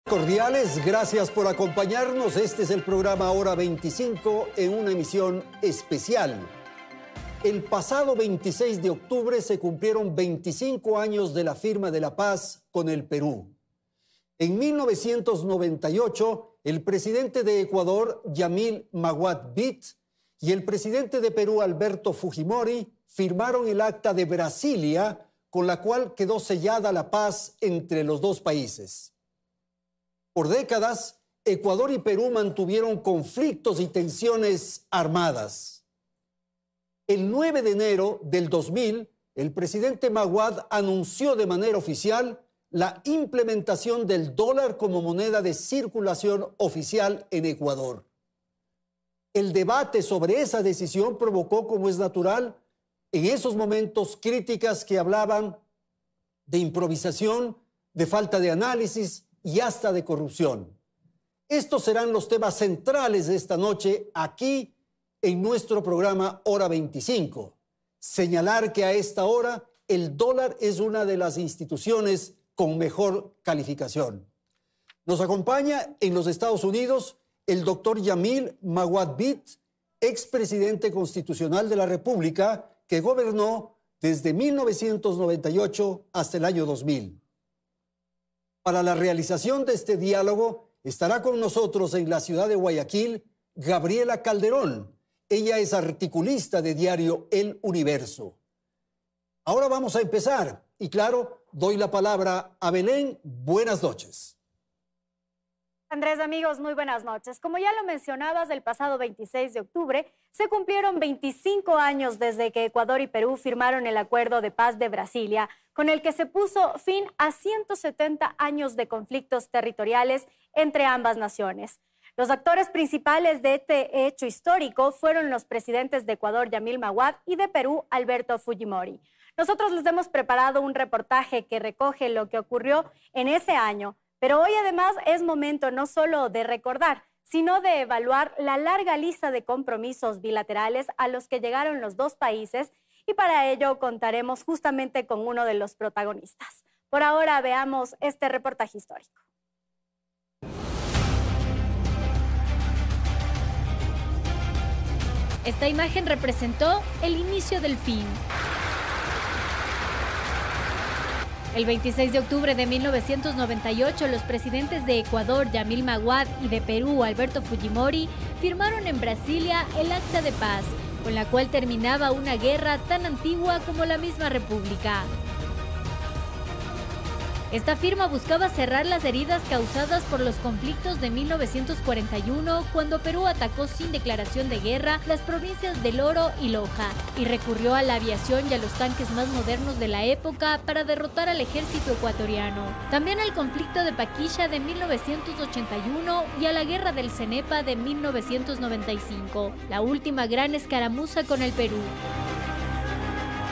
Cordiales, gracias por acompañarnos. Este es el programa Hora 25 en una emisión especial. El pasado 26 de octubre se cumplieron 25 años de la firma de la paz con el Perú. En 1998, el presidente de Ecuador, Yamil Maguad Bit, y el presidente de Perú, Alberto Fujimori, firmaron el Acta de Brasilia, con la cual quedó sellada la paz entre los dos países. Por décadas, Ecuador y Perú mantuvieron conflictos y tensiones armadas. El 9 de enero del 2000, el presidente Maguad anunció de manera oficial la implementación del dólar como moneda de circulación oficial en Ecuador. El debate sobre esa decisión provocó, como es natural, en esos momentos críticas que hablaban de improvisación, de falta de análisis y hasta de corrupción. Estos serán los temas centrales de esta noche aquí en nuestro programa Hora 25. Señalar que a esta hora el dólar es una de las instituciones con mejor calificación. Nos acompaña en los Estados Unidos el doctor Yamil Maguad Bit, expresidente constitucional de la República, que gobernó desde 1998 hasta el año 2000. Para la realización de este diálogo estará con nosotros en la ciudad de Guayaquil Gabriela Calderón. Ella es articulista de diario El Universo. Ahora vamos a empezar y claro, doy la palabra a Belén. Buenas noches. Andrés, amigos, muy buenas noches. Como ya lo mencionabas, el pasado 26 de octubre se cumplieron 25 años desde que Ecuador y Perú firmaron el Acuerdo de Paz de Brasilia, con el que se puso fin a 170 años de conflictos territoriales entre ambas naciones. Los actores principales de este hecho histórico fueron los presidentes de Ecuador, Yamil Maguad, y de Perú, Alberto Fujimori. Nosotros les hemos preparado un reportaje que recoge lo que ocurrió en ese año, pero hoy además es momento no solo de recordar, sino de evaluar la larga lista de compromisos bilaterales a los que llegaron los dos países, y para ello contaremos justamente con uno de los protagonistas. Por ahora veamos este reportaje histórico. Esta imagen representó el inicio del fin. El 26 de octubre de 1998, los presidentes de Ecuador, Yamil Maguad, y de Perú, Alberto Fujimori, firmaron en Brasilia el Acta de Paz, con la cual terminaba una guerra tan antigua como la misma República. Esta firma buscaba cerrar las heridas causadas por los conflictos de 1941, cuando Perú atacó sin declaración de guerra las provincias del Oro y Loja, y recurrió a la aviación y a los tanques más modernos de la época para derrotar al ejército ecuatoriano. También al conflicto de Paquilla de 1981 y a la guerra del Cenepa de 1995, la última gran escaramuza con el Perú.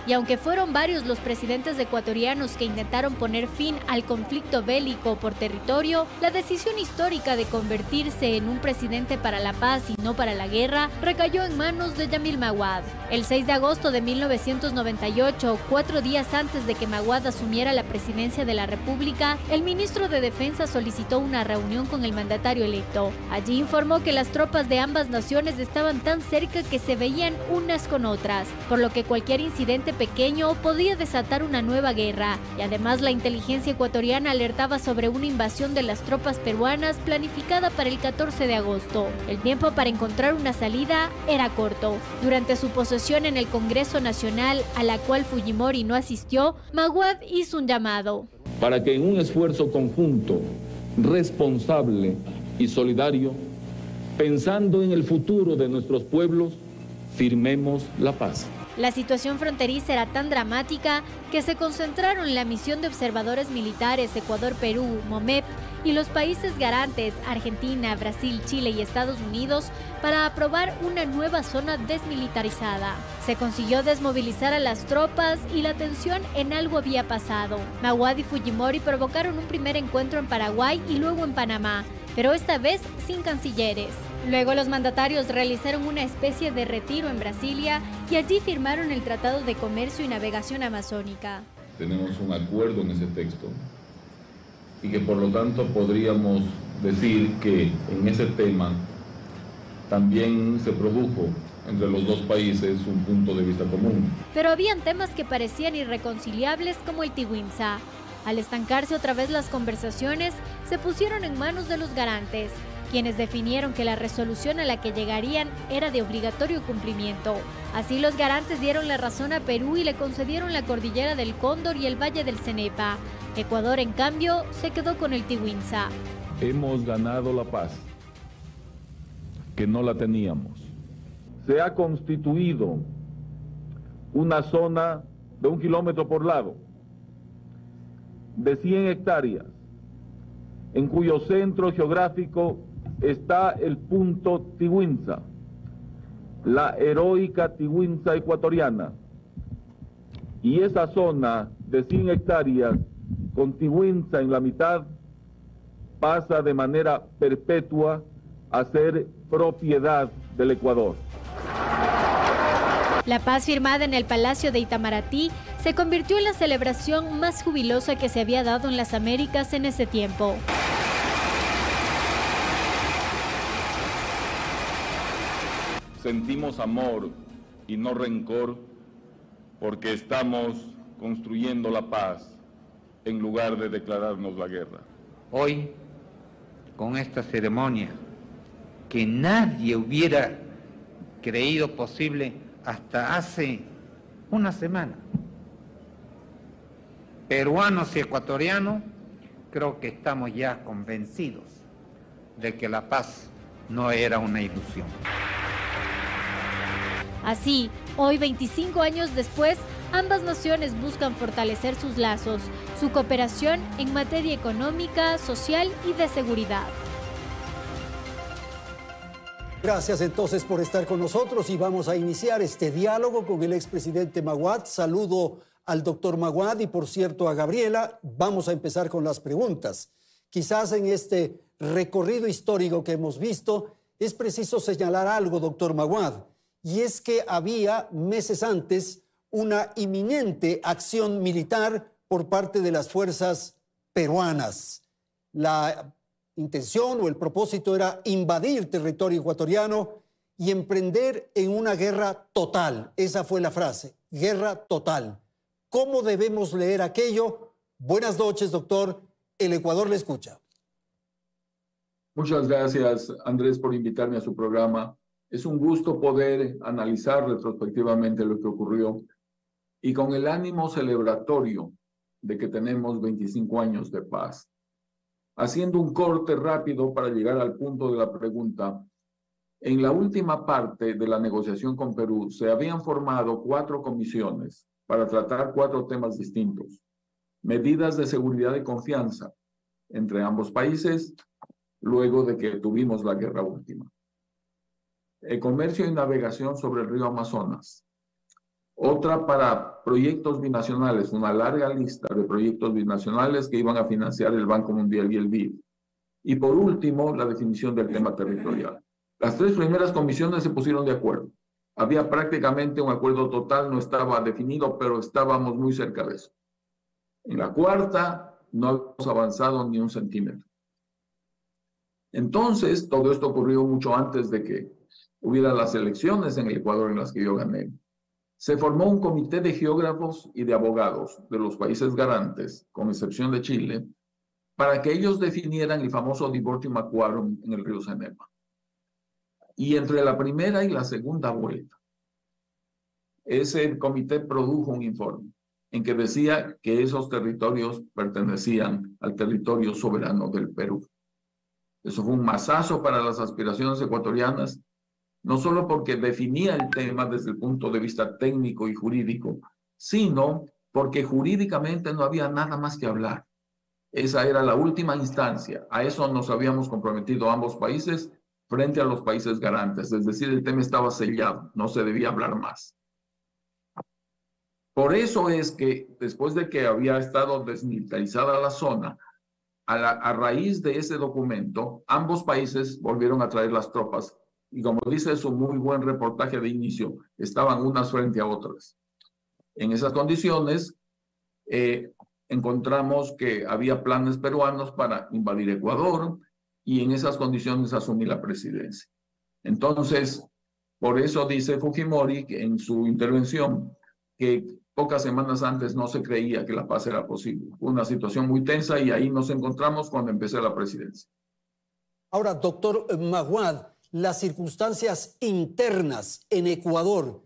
Y aunque fueron varios los presidentes ecuatorianos que intentaron poner fin al conflicto bélico por territorio, la decisión histórica de convertirse en un presidente para la paz y no para la guerra recayó en manos de Yamil Maguad. El 6 de agosto de 1998, 4 días antes de que Maguad asumiera la presidencia de la República, el ministro de Defensa solicitó una reunión con el mandatario electo. Allí informó que las tropas de ambas naciones estaban tan cerca que se veían unas con otras, por lo que cualquier incidente pequeño podía desatar una nueva guerra, y además la inteligencia ecuatoriana alertaba sobre una invasión de las tropas peruanas planificada para el 14 de agosto. El tiempo para encontrar una salida era corto. Durante su posesión en el Congreso Nacional, a la cual Fujimori no asistió, Maguad hizo un llamado para que en un esfuerzo conjunto, responsable y solidario, pensando en el futuro de nuestros pueblos, firmemos la paz. La situación fronteriza era tan dramática que se concentraron la misión de observadores militares Ecuador-Perú, MOMEP, y los países garantes, Argentina, Brasil, Chile y Estados Unidos, para aprobar una nueva zona desmilitarizada. Se consiguió desmovilizar a las tropas y la tensión en algo había pasado. Maguad y Fujimori provocaron un primer encuentro en Paraguay y luego en Panamá, pero esta vez sin cancilleres. Luego los mandatarios realizaron una especie de retiro en Brasilia y allí firmaron el Tratado de Comercio y Navegación Amazónica. Tenemos un acuerdo en ese texto y que por lo tanto podríamos decir que en ese tema también se produjo entre los dos países un punto de vista común. Pero habían temas que parecían irreconciliables, como el Tiguinza. Al estancarse otra vez las conversaciones, se pusieron en manos de los garantes, quienes definieron que la resolución a la que llegarían era de obligatorio cumplimiento. Así, los garantes dieron la razón a Perú y le concedieron la cordillera del Cóndor y el valle del Cenepa. Ecuador, en cambio, se quedó con el Tiguinza. Hemos ganado la paz, que no la teníamos. Se ha constituido una zona de 1 kilómetro por lado, de 100 hectáreas, en cuyo centro geográfico está el punto Tiguinza, la heroica Tiguinza ecuatoriana. Y esa zona de 100 hectáreas, con Tiguinza en la mitad, pasa de manera perpetua a ser propiedad del Ecuador. La paz firmada en el Palacio de Itamaraty se convirtió en la celebración más jubilosa que se había dado en las Américas en ese tiempo. Sentimos amor y no rencor porque estamos construyendo la paz en lugar de declararnos la guerra. Hoy, con esta ceremonia que nadie hubiera creído posible hasta hace una semana, peruanos y ecuatorianos, creo que estamos ya convencidos de que la paz no era una ilusión. Así, hoy, 25 años después, ambas naciones buscan fortalecer sus lazos, su cooperación en materia económica, social y de seguridad. Gracias entonces por estar con nosotros y vamos a iniciar este diálogo con el expresidente Maguad. Saludo al doctor Maguad y, por cierto, a Gabriela. Vamos a empezar con las preguntas. Quizás en este recorrido histórico que hemos visto es preciso señalar algo, doctor Maguad, y es que había meses antes una inminente acción militar por parte de las fuerzas peruanas. La intención o el propósito era invadir territorio ecuatoriano y emprender en una guerra total. Esa fue la frase, guerra total. ¿Cómo debemos leer aquello? Buenas noches, doctor. El Ecuador le escucha. Muchas gracias, Andrés, por invitarme a su programa. Es un gusto poder analizar retrospectivamente lo que ocurrió y con el ánimo celebratorio de que tenemos 25 años de paz. Haciendo un corte rápido para llegar al punto de la pregunta, en la última parte de la negociación con Perú se habían formado 4 comisiones para tratar 4 temas distintos. Medidas de seguridad y confianza entre ambos países luego de que tuvimos la guerra última. El comercio y navegación sobre el río Amazonas. Otra para proyectos binacionales, una larga lista de proyectos binacionales que iban a financiar el Banco Mundial y el BID. Y por último, la definición del tema territorial. Las 3 primeras comisiones se pusieron de acuerdo. Había prácticamente un acuerdo total, no estaba definido, pero estábamos muy cerca de eso. En la 4ª no hemos avanzado ni un centímetro. Entonces, todo esto ocurrió mucho antes de que hubiera las elecciones en el Ecuador en las que yo gané. Se formó un comité de geógrafos y de abogados de los países garantes, con excepción de Chile, para que ellos definieran el famoso divortium aquarum en el río Cenepa. Y entre la primera y la segunda vuelta, ese comité produjo un informe en que decía que esos territorios pertenecían al territorio soberano del Perú. Eso fue un mazazo para las aspiraciones ecuatorianas, no solo porque definía el tema desde el punto de vista técnico y jurídico, sino porque jurídicamente no había nada más que hablar. Esa era la última instancia. A eso nos habíamos comprometido ambos países frente a los países garantes. Es decir, el tema estaba sellado, no se debía hablar más. Por eso es que después de que había estado desmilitarizada la zona, a raíz de ese documento, ambos países volvieron a traer las tropas. Y como dice su muy buen reportaje de inicio, estaban unas frente a otras. En esas condiciones, encontramos que había planes peruanos para invadir Ecuador y en esas condiciones asumí la presidencia. Entonces, por eso dice Fujimori en su intervención que pocas semanas antes no se creía que la paz era posible. Fue una situación muy tensa y ahí nos encontramos cuando empecé la presidencia. Ahora, doctor Maguad, las circunstancias internas en Ecuador,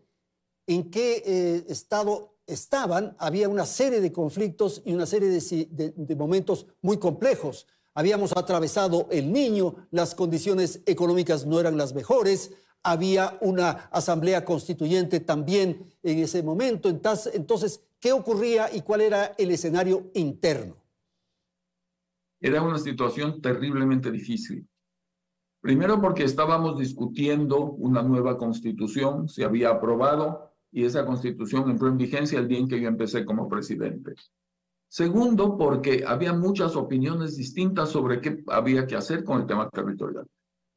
¿en qué estado estaban? Había una serie de conflictos y una serie de momentos muy complejos. Habíamos atravesado el Niño, las condiciones económicas no eran las mejores, había una asamblea constituyente también en ese momento. Entonces, ¿qué ocurría y cuál era el escenario interno? Era una situación terriblemente difícil. Primero porque estábamos discutiendo una nueva constitución, se había aprobado y esa constitución entró en vigencia el día en que yo empecé como presidente. Segundo, porque había muchas opiniones distintas sobre qué había que hacer con el tema territorial.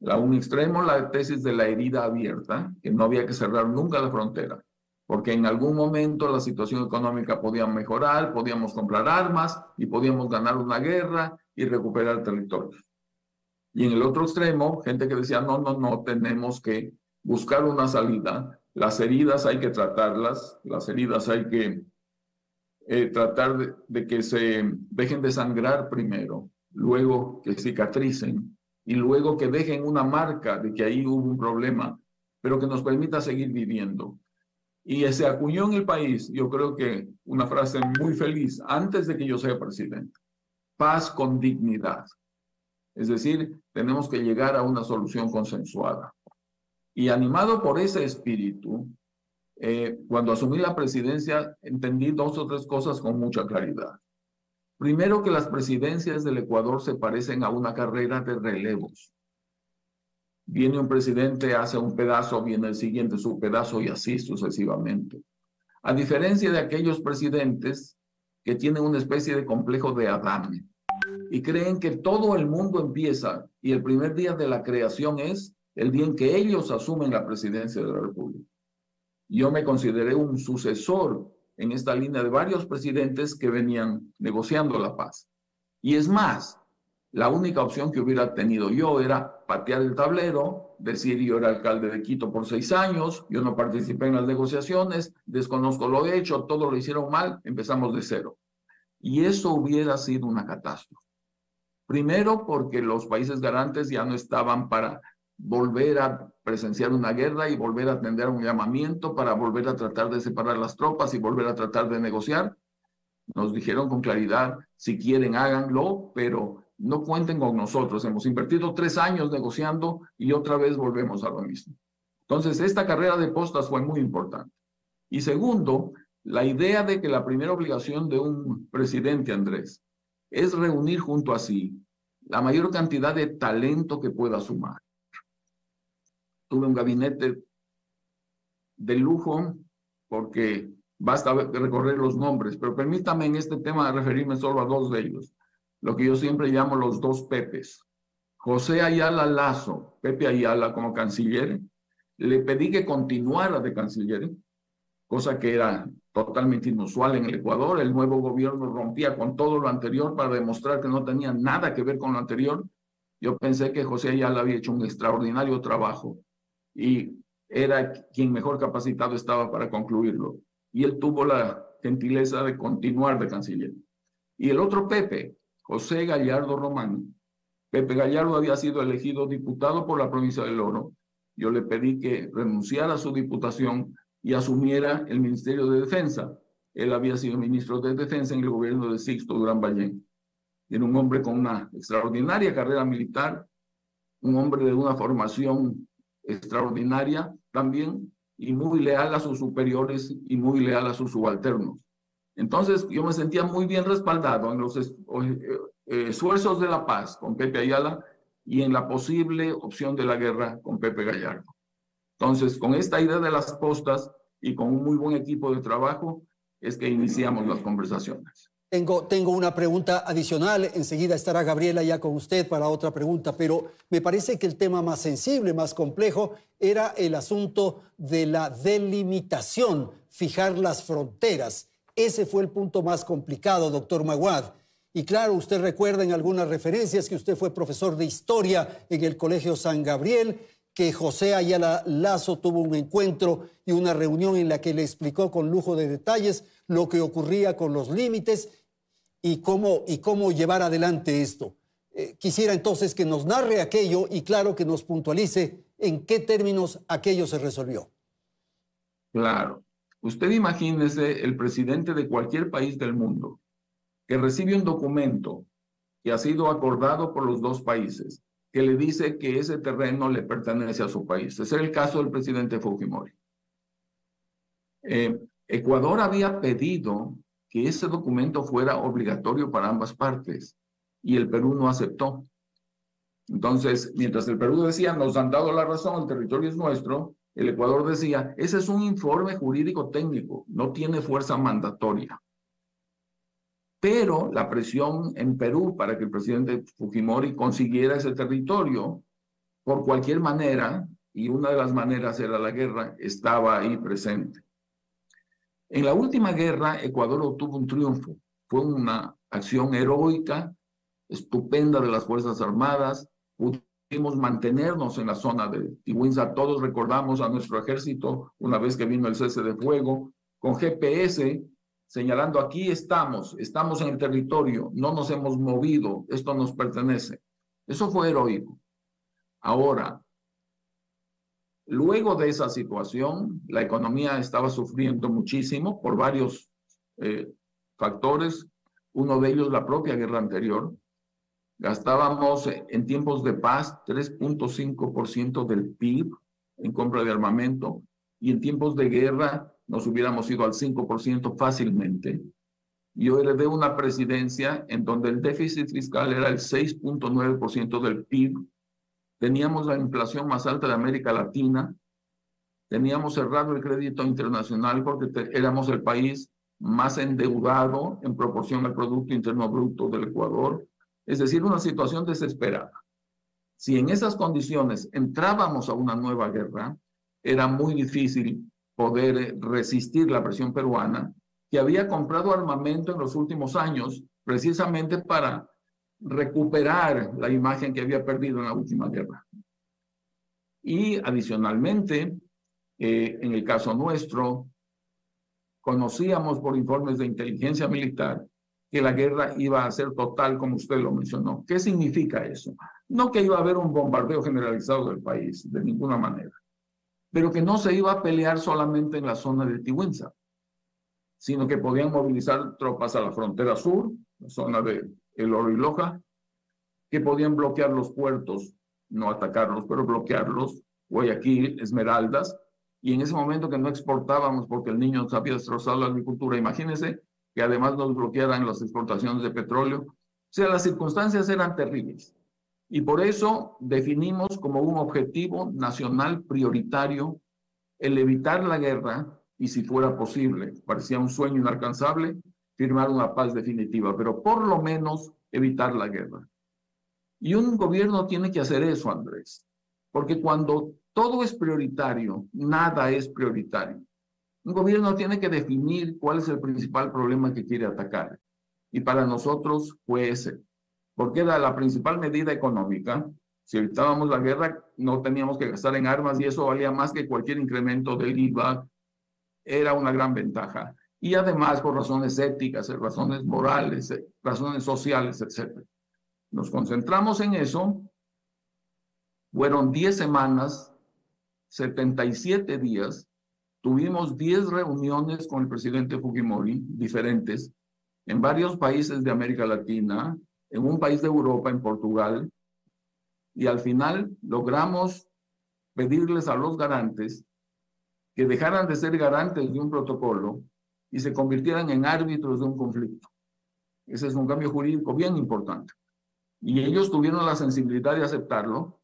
A un extremo, la tesis de la herida abierta, que no había que cerrar nunca la frontera, porque en algún momento la situación económica podía mejorar, podíamos comprar armas y podíamos ganar una guerra y recuperar territorios. Y en el otro extremo, gente que decía, no, tenemos que buscar una salida. Las heridas hay que tratarlas, las heridas hay que tratar de que se dejen de sangrar primero, luego que cicatricen y luego que dejen una marca de que ahí hubo un problema, pero que nos permita seguir viviendo. Y se acuñó en el país, yo creo que una frase muy feliz, antes de que yo sea presidente: paz con dignidad. Es decir, tenemos que llegar a una solución consensuada. Y animado por ese espíritu, cuando asumí la presidencia, entendí 2 o 3 cosas con mucha claridad. Primero, que las presidencias del Ecuador se parecen a una carrera de relevos. Viene un presidente, hace un pedazo, viene el siguiente, su pedazo, y así sucesivamente. A diferencia de aquellos presidentes que tienen una especie de complejo de Adán y creen que todo el mundo empieza y el primer día de la creación es el día en que ellos asumen la presidencia de la República. Yo me consideré un sucesor en esta línea de varios presidentes que venían negociando la paz. Y es más, la única opción que hubiera tenido yo era patear el tablero, decir yo era alcalde de Quito por 6 años, yo no participé en las negociaciones, desconozco lo hecho, todo lo hicieron mal, empezamos de cero. Y eso hubiera sido una catástrofe. Primero, porque los países garantes ya no estaban para volver a presenciar una guerra y volver a atender un llamamiento para volver a tratar de separar las tropas y volver a tratar de negociar. Nos dijeron con claridad, si quieren háganlo, pero no cuenten con nosotros. Hemos invertido 3 años negociando y otra vez volvemos a lo mismo. Entonces, esta carrera de postas fue muy importante. Y segundo, la idea de que la primera obligación de un presidente, Andrés, es reunir junto a sí la mayor cantidad de talento que pueda sumar. Tuve un gabinete de lujo porque basta recorrer los nombres, pero permítame en este tema referirme solo a 2 de ellos, lo que yo siempre llamo los 2 Pepes. José Ayala Lazo, Pepe Ayala como canciller, le pedí que continuara de canciller, cosa que era totalmente inusual en el Ecuador. El nuevo gobierno rompía con todo lo anterior para demostrar que no tenía nada que ver con lo anterior. Yo pensé que José Ayala había hecho un extraordinario trabajo y era quien mejor capacitado estaba para concluirlo. Y él tuvo la gentileza de continuar de canciller. Y el otro Pepe, José Gallardo Román. Pepe Gallardo había sido elegido diputado por la provincia del Oro. Yo le pedí que renunciara a su diputación y asumiera el Ministerio de Defensa. Él había sido ministro de Defensa en el gobierno de Sixto Durán Ballén. Era un hombre con una extraordinaria carrera militar, un hombre de una formación extraordinaria también, y muy leal a sus superiores y muy leal a sus subalternos. Entonces yo me sentía muy bien respaldado en los esfuerzos de la paz con Pepe Ayala y en la posible opción de la guerra con Pepe Gallardo. Entonces, con esta idea de las postas y con un muy buen equipo de trabajo, es que iniciamos las conversaciones. Tengo una pregunta adicional. Enseguida estará Gabriela ya con usted para otra pregunta, pero me parece que el tema más sensible, más complejo, era el asunto de la delimitación, fijar las fronteras. Ese fue el punto más complicado, doctor Maguad. Y claro, usted recuerda en algunas referencias que usted fue profesor de historia en el Colegio San Gabriel, que José Ayala Lazo tuvo un encuentro y una reunión en la que le explicó con lujo de detalles lo que ocurría con los límites y cómo llevar adelante esto. Quisiera entonces que nos narre aquello y claro que nos puntualice en qué términos aquello se resolvió. Claro. Usted imagínese el presidente de cualquier país del mundo que recibe un documento que ha sido acordado por los dos países, que le dice que ese terreno le pertenece a su país. Ese era el caso del presidente Fujimori. Ecuador había pedido que ese documento fuera obligatorio para ambas partes y el Perú no aceptó. Entonces, mientras el Perú decía, nos han dado la razón, el territorio es nuestro, el Ecuador decía, ese es un informe jurídico técnico, no tiene fuerza mandatoria. Pero la presión en Perú para que el presidente Fujimori consiguiera ese territorio, por cualquier manera, y una de las maneras era la guerra, estaba ahí presente. En la última guerra, Ecuador obtuvo un triunfo. Fue una acción heroica, estupenda de las Fuerzas Armadas. Pudimos mantenernos en la zona de Tiwinza. Todos recordamos a nuestro ejército una vez que vino el cese de fuego, con GPS, señalando aquí estamos en el territorio, no nos hemos movido, esto nos pertenece. Eso fue heroico. Ahora, luego de esa situación, la economía estaba sufriendo muchísimo por varios factores. Uno de ellos, la propia guerra anterior. Gastábamos en tiempos de paz 3.5% del PIB en compra de armamento y en tiempos de guerra nos hubiéramos ido al 5% fácilmente. Yo heredé una presidencia en donde el déficit fiscal era el 6.9% del PIB. Teníamos la inflación más alta de América Latina. Teníamos cerrado el crédito internacional porque éramos el país más endeudado en proporción al Producto Interno Bruto del Ecuador. Es decir, una situación desesperada. Si en esas condiciones entrábamos a una nueva guerra, era muy difícil poder resistir la presión peruana, que había comprado armamento en los últimos años precisamente para recuperar la imagen que había perdido en la última guerra. Y adicionalmente, en el caso nuestro, conocíamos por informes de inteligencia militar que la guerra iba a ser total, como usted lo mencionó. ¿Qué significa eso? No que iba a haber un bombardeo generalizado del país, de ninguna manera, pero que no se iba a pelear solamente en la zona de Tiwinza, sino que podían movilizar tropas a la frontera sur, la zona de El Oro y Loja, que podían bloquear los puertos, no atacarlos, pero bloquearlos, Guayaquil, Esmeraldas, y en ese momento que no exportábamos porque el niño nos había destrozado la agricultura, imagínense que además nos bloquearan las exportaciones de petróleo. O sea, las circunstancias eran terribles. Y por eso definimos como un objetivo nacional prioritario el evitar la guerra y, si fuera posible, parecía un sueño inalcanzable, firmar una paz definitiva, pero por lo menos evitar la guerra. Y un gobierno tiene que hacer eso, Andrés, porque cuando todo es prioritario, nada es prioritario. Un gobierno tiene que definir cuál es el principal problema que quiere atacar. Y para nosotros fue ese, porque era la principal medida económica. Si evitábamos la guerra, no teníamos que gastar en armas y eso valía más que cualquier incremento del IVA. Era una gran ventaja. Y además por razones éticas, razones morales, razones sociales, etc. Nos concentramos en eso. Fueron 10 semanas, 77 días. Tuvimos 10 reuniones con el presidente Fujimori, diferentes, en varios países de América Latina, en un país de Europa, en Portugal, y al final logramos pedirles a los garantes que dejaran de ser garantes de un protocolo y se convirtieran en árbitros de un conflicto. Ese es un cambio jurídico bien importante. Y ellos tuvieron la sensibilidad de aceptarlo,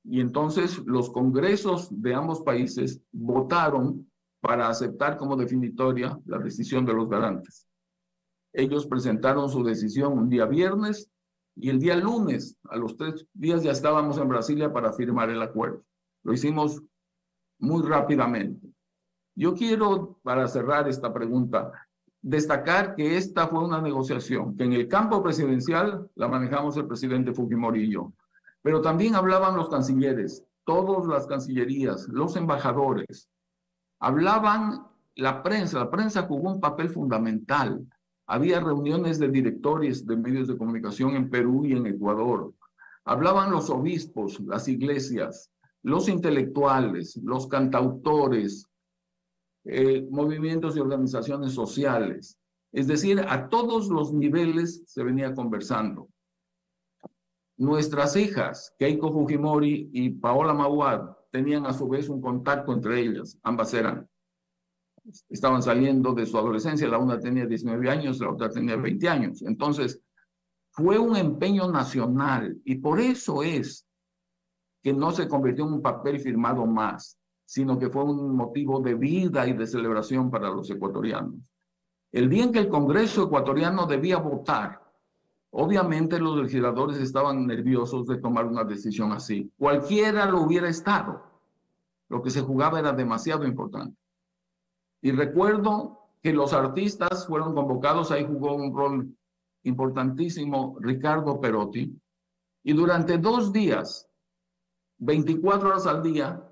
y entonces los congresos de ambos países votaron para aceptar como definitoria la decisión de los garantes. Ellos presentaron su decisión un día viernes y el día lunes, a los 3 días, ya estábamos en Brasilia para firmar el acuerdo. Lo hicimos muy rápidamente. Yo quiero, para cerrar esta pregunta, destacar que esta fue una negociación que en el campo presidencial la manejamos el presidente Fujimori y yo, pero también hablaban los cancilleres, todas las cancillerías, los embajadores, hablaban la prensa jugó un papel fundamental. Había reuniones de directores de medios de comunicación en Perú y en Ecuador. Hablaban los obispos, las iglesias, los intelectuales, los cantautores, movimientos y organizaciones sociales. Es decir, a todos los niveles se venía conversando. Nuestras hijas, Keiko Fujimori y Paola Mauad, tenían a su vez un contacto entre ellas. Ambas estaban saliendo de su adolescencia. La una tenía 19 años, la otra tenía 20 años. Entonces, fue un empeño nacional y por eso es que no se convirtió en un papel firmado más, sino que fue un motivo de vida y de celebración para los ecuatorianos. El día en que el Congreso ecuatoriano debía votar, obviamente los legisladores estaban nerviosos de tomar una decisión así. Cualquiera lo hubiera estado. Lo que se jugaba era demasiado importante. Y recuerdo que los artistas fueron convocados, ahí jugó un rol importantísimo Ricardo Perotti, y durante 2 días, 24 horas al día,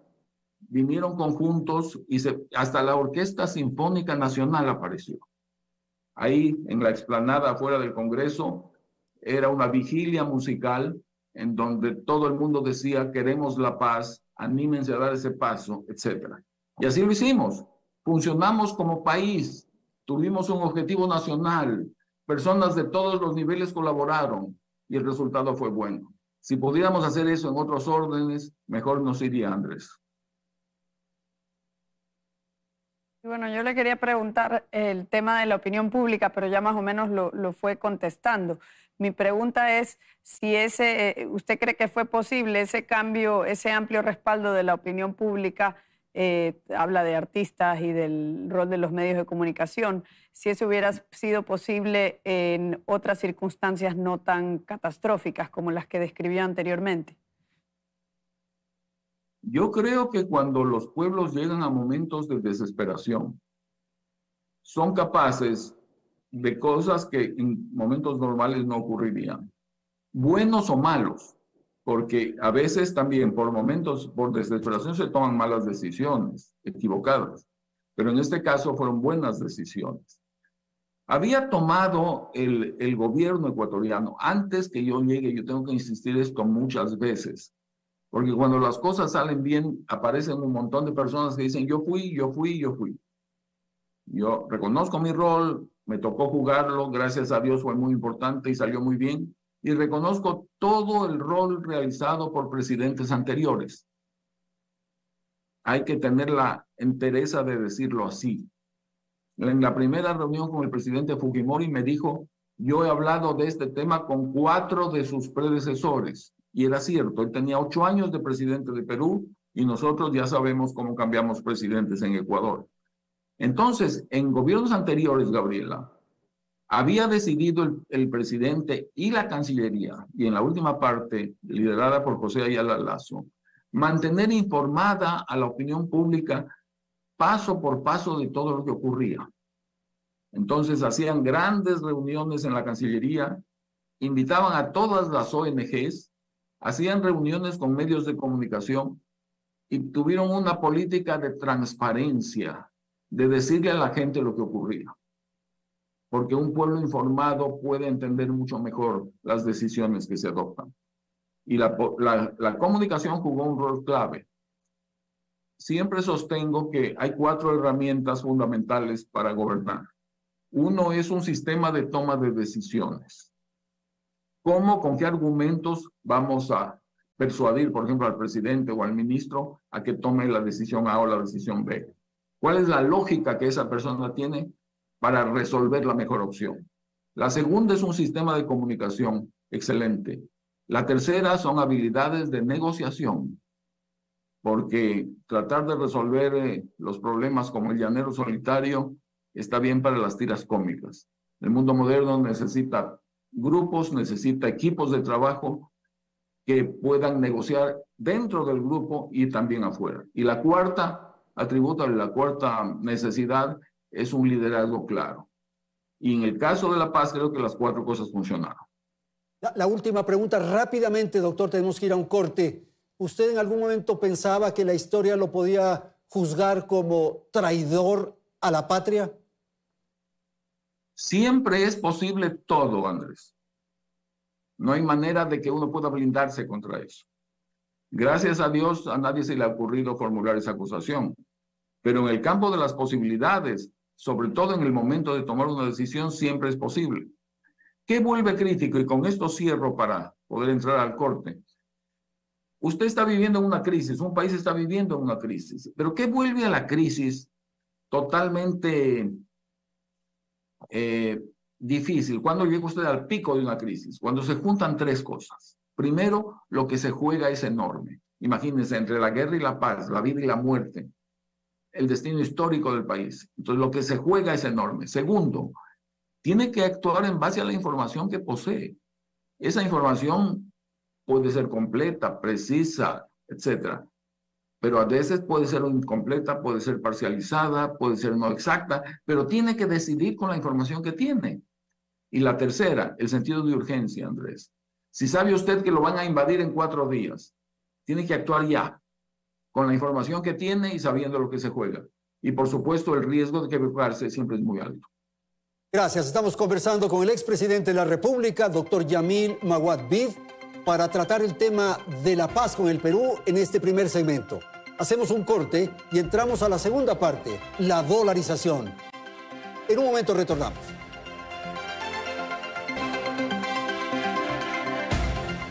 vinieron conjuntos y hasta la Orquesta Sinfónica Nacional apareció. Ahí, en la explanada afuera del Congreso, era una vigilia musical en donde todo el mundo decía, queremos la paz, anímense a dar ese paso, etc. Y así lo hicimos. Funcionamos como país, tuvimos un objetivo nacional, personas de todos los niveles colaboraron y el resultado fue bueno. Si pudiéramos hacer eso en otros órdenes, mejor nos iría, Andrés. Bueno, yo le quería preguntar el tema de la opinión pública, pero ya más o menos lo fue contestando. Mi pregunta es si usted cree que fue posible ese cambio, ese amplio respaldo de la opinión pública, habla de artistas y del rol de los medios de comunicación, si eso hubiera sido posible en otras circunstancias no tan catastróficas como las que describió anteriormente. Yo creo que cuando los pueblos llegan a momentos de desesperación, son capaces de cosas que en momentos normales no ocurrirían, buenos o malos, porque a veces también por momentos, por desesperación se toman malas decisiones, equivocadas, pero en este caso fueron buenas decisiones. Había tomado el gobierno ecuatoriano, antes que yo llegue, yo tengo que insistir esto muchas veces, porque cuando las cosas salen bien, aparecen un montón de personas que dicen, yo fui. Yo reconozco mi rol, me tocó jugarlo, gracias a Dios fue muy importante y salió muy bien, y reconozco todo el rol realizado por presidentes anteriores. Hay que tener la entereza de decirlo así. En la primera reunión con el presidente Fujimori me dijo, yo he hablado de este tema con 4 de sus predecesores. Y era cierto, él tenía 8 años de presidente de Perú y nosotros ya sabemos cómo cambiamos presidentes en Ecuador. Entonces, en gobiernos anteriores, Gabriela, había decidido el presidente y la Cancillería, y en la última parte, liderada por José Ayala Lazo, mantener informada a la opinión pública paso por paso de todo lo que ocurría. Entonces, hacían grandes reuniones en la Cancillería, invitaban a todas las ONGs, hacían reuniones con medios de comunicación y tuvieron una política de transparencia, de decirle a la gente lo que ocurría. Porque un pueblo informado puede entender mucho mejor las decisiones que se adoptan. Y la comunicación jugó un rol clave. Siempre sostengo que hay 4 herramientas fundamentales para gobernar. Uno es un sistema de toma de decisiones. ¿Cómo, con qué argumentos vamos a persuadir, por ejemplo, al presidente o al ministro a que tome la decisión A o la decisión B? ¿Cuál es la lógica que esa persona tiene para resolver la mejor opción? La segunda es un sistema de comunicación excelente. La tercera son habilidades de negociación, porque tratar de resolver los problemas como el llanero solitario está bien para las tiras cómicas. El mundo moderno necesita grupos, necesita equipos de trabajo que puedan negociar dentro del grupo y también afuera. Y la cuarta atributo, la cuarta necesidad es un liderazgo claro. Y en el caso de La Paz, creo que las 4 cosas funcionaron. La última pregunta, rápidamente, doctor, tenemos que ir a un corte. ¿Usted en algún momento pensaba que la historia lo podía juzgar como traidor a la patria? Siempre es posible todo, Andrés. No hay manera de que uno pueda blindarse contra eso. Gracias a Dios, a nadie se le ha ocurrido formular esa acusación. Pero en el campo de las posibilidades, sobre todo en el momento de tomar una decisión, siempre es posible. ¿Qué vuelve crítico? Y con esto cierro para poder entrar al corte. Usted está viviendo una crisis, un país está viviendo una crisis. Pero ¿qué vuelve a la crisis totalmente difícil? ¿Cuándo llega usted al pico de una crisis? Cuando se juntan 3 cosas. Primero, lo que se juega es enorme. Imagínense, entre la guerra y la paz, la vida y la muerte, el destino histórico del país. Entonces, lo que se juega es enorme. Segundo, tiene que actuar en base a la información que posee. Esa información puede ser completa, precisa, etcétera. Pero a veces puede ser incompleta, puede ser parcializada, puede ser no exacta, pero tiene que decidir con la información que tiene. Y la tercera, el sentido de urgencia, Andrés. Si sabe usted que lo van a invadir en 4 días, tiene que actuar ya, con la información que tiene y sabiendo lo que se juega. Y por supuesto, el riesgo de equivocarse siempre es muy alto. Gracias. Estamos conversando con el expresidente de la República, doctor Yamil Maguad Bid, para tratar el tema de la paz con el Perú en este primer segmento. Hacemos un corte y entramos a la segunda parte, la dolarización. En un momento retornamos.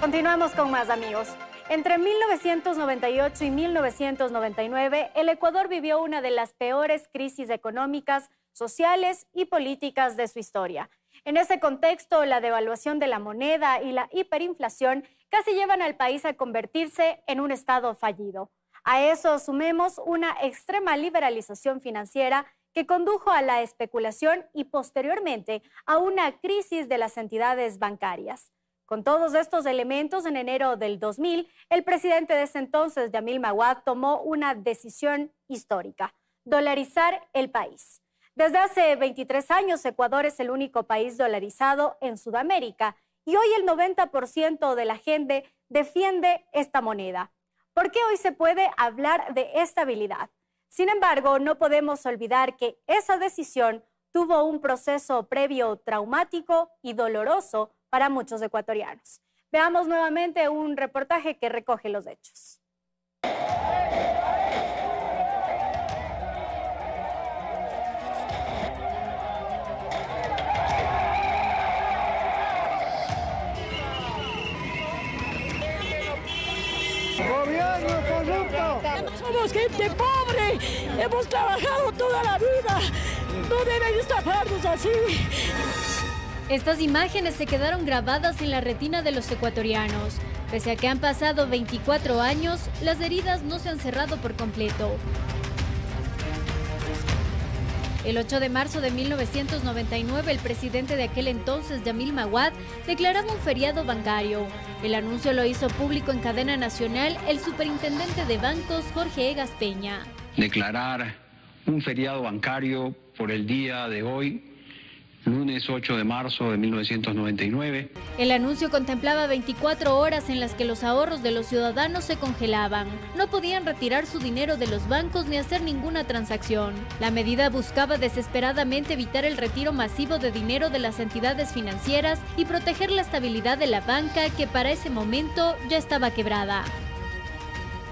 Continuamos con más, amigos. Entre 1998 y 1999, el Ecuador vivió una de las peores crisis económicas, sociales y políticas de su historia. En ese contexto, la devaluación de la moneda y la hiperinflación casi llevan al país a convertirse en un estado fallido. A eso sumemos una extrema liberalización financiera que condujo a la especulación y posteriormente a una crisis de las entidades bancarias. Con todos estos elementos, en enero del 2000, el presidente de ese entonces, Yamil Maguad, tomó una decisión histórica: dolarizar el país. Desde hace 23 años, Ecuador es el único país dolarizado en Sudamérica y hoy el 90% de la gente defiende esta moneda. ¿Por qué hoy se puede hablar de estabilidad? Sin embargo, no podemos olvidar que esa decisión tuvo un proceso previo traumático y doloroso para muchos ecuatorianos. Veamos nuevamente un reportaje que recoge los hechos. ¡Gobierno corrupto! Somos gente pobre, hemos trabajado toda la vida, no deben estafarnos así. Estas imágenes se quedaron grabadas en la retina de los ecuatorianos. Pese a que han pasado 24 años, las heridas no se han cerrado por completo. El 8 de marzo de 1999, el presidente de aquel entonces, Yamil Maguad, declaraba un feriado bancario. El anuncio lo hizo público en cadena nacional el superintendente de bancos, Jorge Egas Peña. Declarar un feriado bancario por el día de hoy, lunes 8 de marzo de 1999. El anuncio contemplaba 24 horas en las que los ahorros de los ciudadanos se congelaban. No podían retirar su dinero de los bancos ni hacer ninguna transacción. La medida buscaba desesperadamente evitar el retiro masivo de dinero de las entidades financieras y proteger la estabilidad de la banca, que para ese momento ya estaba quebrada.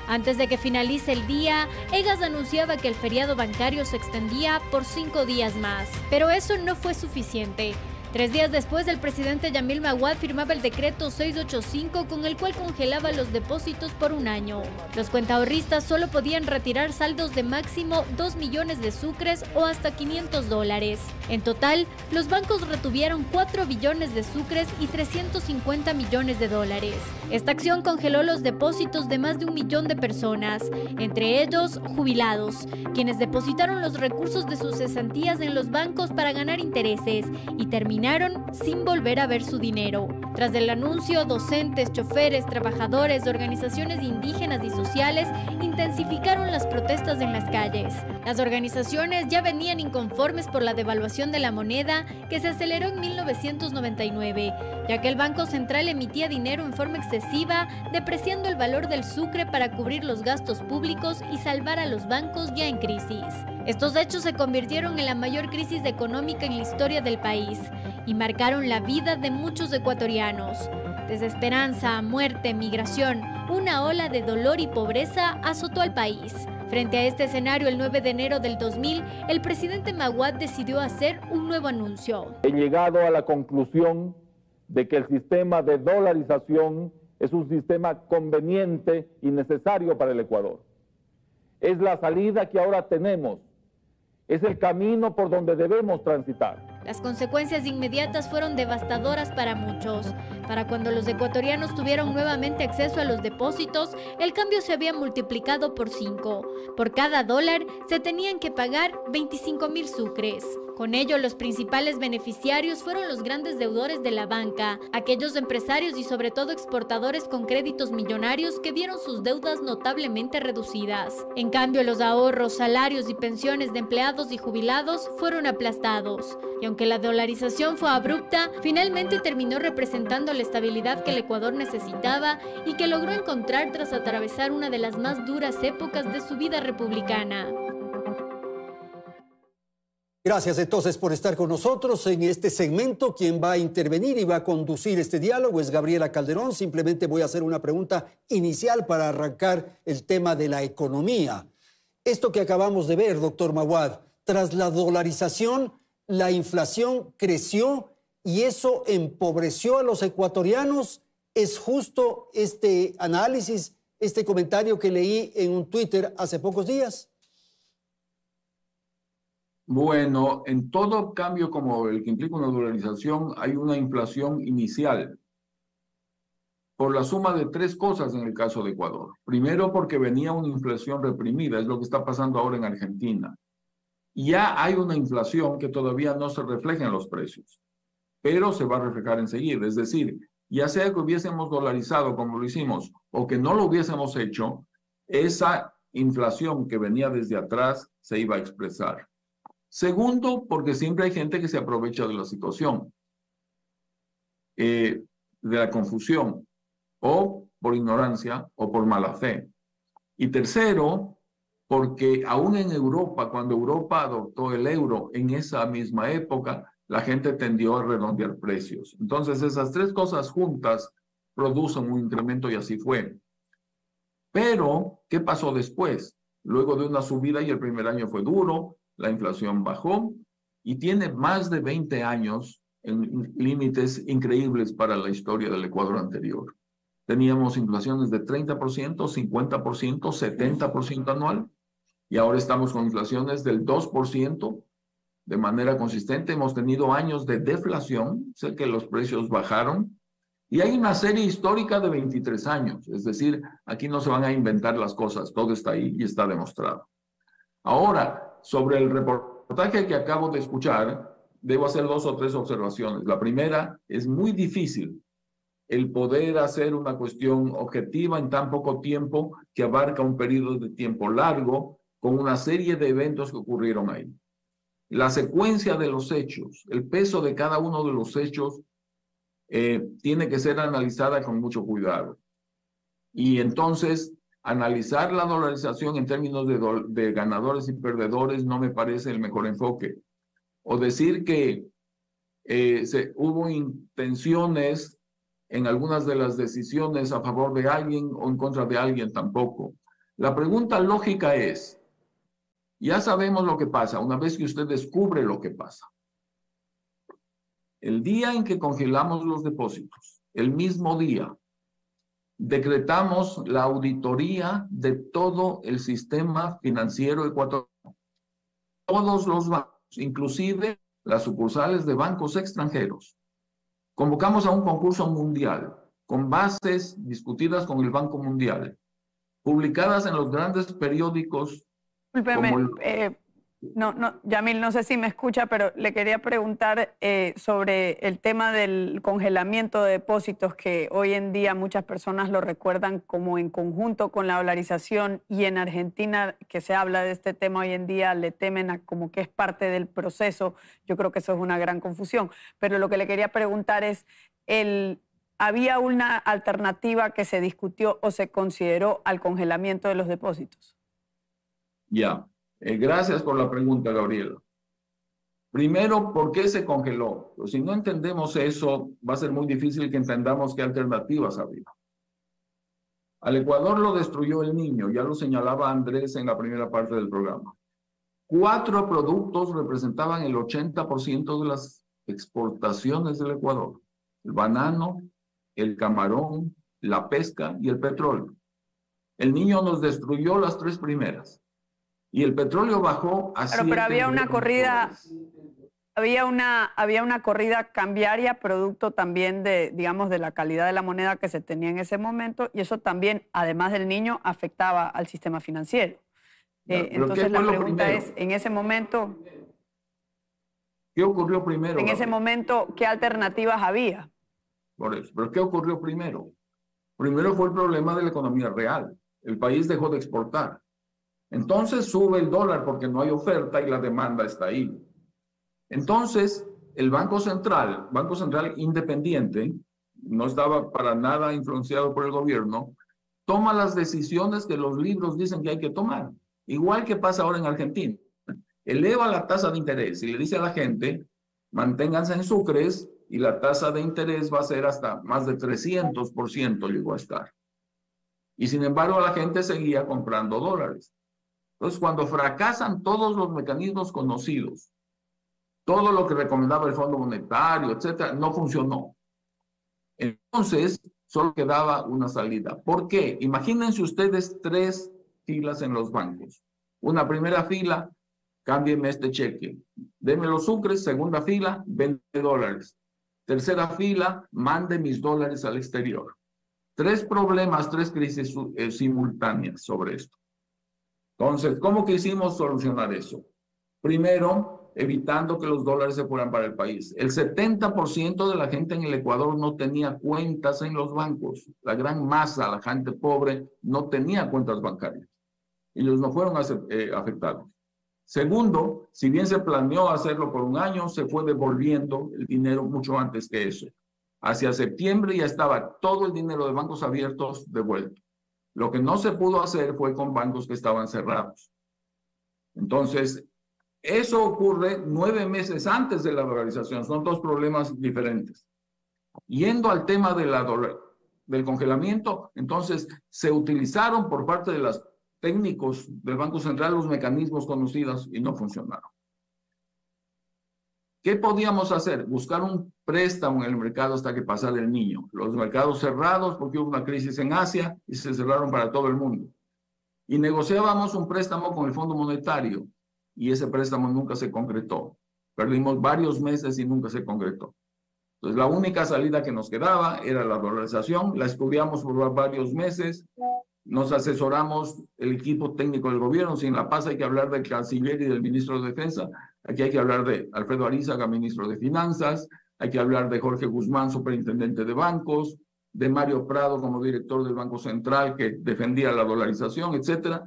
Antes de que finalice el día, Egas anunciaba que el feriado bancario se extendía por 5 días más. Pero eso no fue suficiente. 3 días después, el presidente Yamil Maguad firmaba el decreto 685 con el cual congelaba los depósitos por 1 año. Los cuentaahorristas solo podían retirar saldos de máximo 2 millones de sucres o hasta $500. En total, los bancos retuvieron 4 billones de sucres y 350 millones de dólares. Esta acción congeló los depósitos de más de 1 millón de personas, entre ellos jubilados, quienes depositaron los recursos de sus cesantías en los bancos para ganar intereses y terminaron terminaron sin volver a ver su dinero. Tras el anuncio, docentes, choferes, trabajadores, organizaciones indígenas y sociales intensificaron las protestas en las calles. Las organizaciones ya venían inconformes por la devaluación de la moneda que se aceleró en 1999, ya que el Banco Central emitía dinero en forma excesiva, depreciando el valor del sucre para cubrir los gastos públicos y salvar a los bancos ya en crisis. Estos hechos se convirtieron en la mayor crisis económica en la historia del país y marcaron la vida de muchos ecuatorianos. Desesperanza, muerte, migración, una ola de dolor y pobreza azotó al país. Frente a este escenario, el 9 de enero del 2000, el presidente Maguad decidió hacer un nuevo anuncio. He llegado a la conclusión de que el sistema de dolarización es un sistema conveniente y necesario para el Ecuador. Es la salida que ahora tenemos, es el camino por donde debemos transitar. Las consecuencias inmediatas fueron devastadoras para muchos. Para cuando los ecuatorianos tuvieron nuevamente acceso a los depósitos, el cambio se había multiplicado por 5. Por cada dólar se tenían que pagar 25.000 sucres. Con ello, los principales beneficiarios fueron los grandes deudores de la banca, aquellos empresarios y sobre todo exportadores con créditos millonarios que vieron sus deudas notablemente reducidas. En cambio, los ahorros, salarios y pensiones de empleados y jubilados fueron aplastados. Y aunque la dolarización fue abrupta, finalmente terminó representando la estabilidad que el Ecuador necesitaba y que logró encontrar tras atravesar una de las más duras épocas de su vida republicana. Gracias entonces por estar con nosotros en este segmento. Quien va a intervenir y va a conducir este diálogo es Gabriela Calderón. Simplemente voy a hacer una pregunta inicial para arrancar el tema de la economía. Esto que acabamos de ver, doctor Maguad, tras la dolarización, la inflación creció y eso empobreció a los ecuatorianos. ¿Es justo este análisis, este comentario que leí en un Twitter hace pocos días? Bueno, en todo cambio como el que implica una dolarización, hay una inflación inicial por la suma de 3 cosas en el caso de Ecuador. Primero, porque venía una inflación reprimida, es lo que está pasando ahora en Argentina. Ya hay una inflación que todavía no se refleja en los precios, pero se va a reflejar enseguida. Es decir, ya sea que hubiésemos dolarizado como lo hicimos o que no lo hubiésemos hecho, esa inflación que venía desde atrás se iba a expresar. Segundo, porque siempre hay gente que se aprovecha de la situación, de la confusión, o por ignorancia o por mala fe. Y tercero, porque aún en Europa, cuando Europa adoptó el euro en esa misma época, la gente tendió a redondear precios. Entonces, esas 3 cosas juntas producen un incremento y así fue. Pero, ¿qué pasó después? Luego de una subida y el primer año fue duro, la inflación bajó y tiene más de 20 años en límites increíbles para la historia del Ecuador anterior. Teníamos inflaciones de 30%, 50%, 70% anual y ahora estamos con inflaciones del 2% de manera consistente. Hemos tenido años de deflación, sé que los precios bajaron y hay una serie histórica de 23 años. Es decir, aquí no se van a inventar las cosas, todo está ahí y está demostrado. Ahora, sobre el reportaje que acabo de escuchar, debo hacer 2 o 3 observaciones. La primera, es muy difícil el poder hacer una cuestión objetiva en tan poco tiempo que abarca un periodo de tiempo largo con una serie de eventos que ocurrieron ahí. La secuencia de los hechos, el peso de cada uno de los hechos tiene que ser analizada con mucho cuidado. Y entonces, analizar la dolarización en términos de ganadores y perdedores no me parece el mejor enfoque. O decir que hubo intenciones en algunas de las decisiones a favor de alguien o en contra de alguien tampoco. La pregunta lógica es, ya sabemos lo que pasa, una vez que usted descubre lo que pasa. El día en que congelamos los depósitos, el mismo día, decretamos la auditoría de todo el sistema financiero ecuatoriano. Todos los bancos, inclusive las sucursales de bancos extranjeros. Convocamos a un concurso mundial con bases discutidas con el Banco Mundial, publicadas en los grandes periódicos. Discúlpeme, Yamil, no sé si me escucha, pero le quería preguntar sobre el tema del congelamiento de depósitos, que hoy en día muchas personas lo recuerdan como en conjunto con la dolarización, y en Argentina, que se habla de este tema hoy en día, le temen a como que es parte del proceso. Yo creo que eso es una gran confusión. Pero lo que le quería preguntar es, ¿había una alternativa que se discutió o se consideró al congelamiento de los depósitos? Ya. Gracias por la pregunta, Gabriela. Primero, ¿por qué se congeló? Pues si no entendemos eso, va a ser muy difícil que entendamos qué alternativas había. Al Ecuador lo destruyó el Niño, ya lo señalaba Andrés en la primera parte del programa. 4 productos representaban el 80% de las exportaciones del Ecuador: el banano, el camarón, la pesca y el petróleo. El Niño nos destruyó las 3 primeras. Y el petróleo bajó a pero había una corrida, había una corrida cambiaria producto también de, digamos, de la calidad de la moneda que se tenía en ese momento, y eso también, además del Niño, afectaba al sistema financiero. Entonces la pregunta es, en ese momento, ¿qué ocurrió primero? En ese momento, ¿qué alternativas había? Por eso, pero ¿qué ocurrió primero? Primero fue el problema de la economía real. El país dejó de exportar. Entonces sube el dólar porque no hay oferta y la demanda está ahí. Entonces, el Banco Central independiente, no estaba para nada influenciado por el gobierno, toma las decisiones que los libros dicen que hay que tomar. Igual que pasa ahora en Argentina. Eleva la tasa de interés y le dice a la gente, manténganse en sucres, y la tasa de interés va a ser hasta más de 300% llegó a estar. Y sin embargo, la gente seguía comprando dólares. Entonces, cuando fracasan todos los mecanismos conocidos, todo lo que recomendaba el Fondo Monetario, etcétera, no funcionó. Entonces, solo quedaba una salida. ¿Por qué? Imagínense ustedes 3 filas en los bancos. Una primera fila, cámbienme este cheque. Denme los sucres. Segunda fila, 20 dólares. Tercera fila, mande mis dólares al exterior. 3 problemas, 3 crisis simultáneas sobre esto. Entonces, ¿cómo quisimos solucionar eso? Primero, evitando que los dólares se fueran para el país. El 70% de la gente en el Ecuador no tenía cuentas en los bancos. La gran masa, la gente pobre, no tenía cuentas bancarias. Ellos no fueron afectados. Segundo, si bien se planeó hacerlo por un año, se fue devolviendo el dinero mucho antes que eso. Hacia septiembre ya estaba todo el dinero de bancos abiertos devuelto. Lo que no se pudo hacer fue con bancos que estaban cerrados. Entonces, eso ocurre 9 meses antes de la dolarización. Son 2 problemas diferentes. Yendo al tema de del congelamiento, entonces se utilizaron por parte de los técnicos del Banco Central los mecanismos conocidos y no funcionaron. ¿Qué podíamos hacer? Buscar un préstamo en el mercado hasta que pasara el Niño. Los mercados cerrados porque hubo una crisis en Asia y se cerraron para todo el mundo. Y negociábamos un préstamo con el Fondo Monetario y ese préstamo nunca se concretó. Perdimos varios meses y nunca se concretó. Entonces la única salida que nos quedaba era la dolarización. La estudiamos por varios meses. Nos asesoramos el equipo técnico del gobierno. Si en La Paz hay que hablar del canciller y del ministro de Defensa, aquí hay que hablar de Alfredo Arízaga, ministro de Finanzas, hay que hablar de Jorge Guzmán, superintendente de bancos, de Mario Prado como director del Banco Central que defendía la dolarización, etcétera.